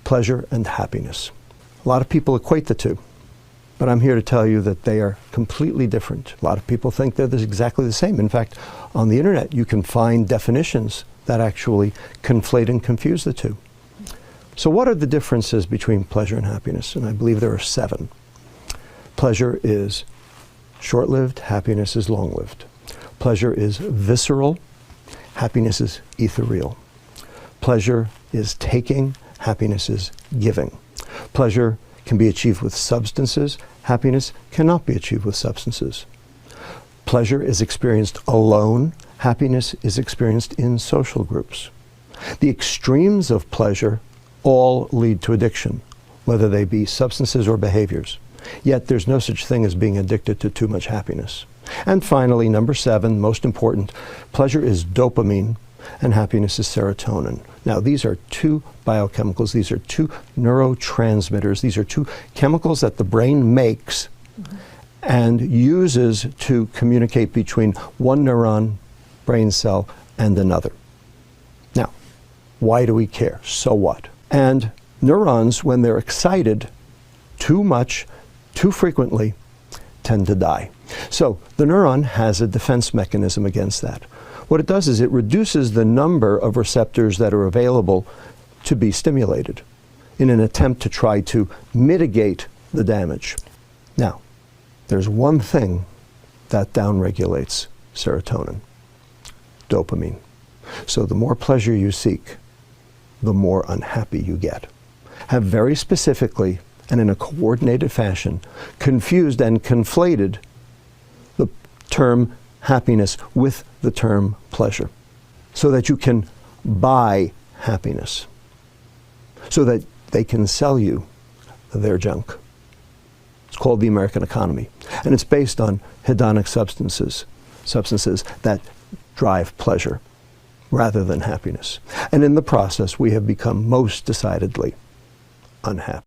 pleasure and happiness. A lot of people equate the two, but I'm here to tell you that they are completely different. A lot of people think they're exactly the same. In fact, on the internet, you can find definitions that actually conflate and confuse the two. So what are the differences between pleasure and happiness? And I believe there are 7. Pleasure is short-lived, happiness is long-lived. Pleasure is visceral, happiness is ethereal. Pleasure is taking, happiness is giving. Pleasure can be achieved with substances, happiness cannot be achieved with substances. Pleasure is experienced alone, happiness is experienced in social groups. The extremes of pleasure all lead to addiction, whether they be substances or behaviors. Yet there's no such thing as being addicted to too much happiness. And finally, number 7, most important, pleasure is dopamine and happiness is serotonin. Now, these are 2 biochemicals, these are 2 neurotransmitters, these are 2 chemicals that the brain makes and uses to communicate between one neuron, brain cell, and another. Now, why do we care? So what? And neurons, when they're excited too much, too frequently, tend to die. So the neuron has a defense mechanism against that. What it does is it reduces the number of receptors that are available to be stimulated in an attempt to try to mitigate the damage. Now, there's one thing that downregulates serotonin: dopamine. So the more pleasure you seek, the more unhappy you get. Have very specifically and in a coordinated fashion confused and conflated the term happiness with the term pleasure, so that you can buy happiness, so that they can sell you their junk. It's called the American economy, and it's based on hedonic substances that drive pleasure rather than happiness. And in the process, we have become most decidedly unhappy.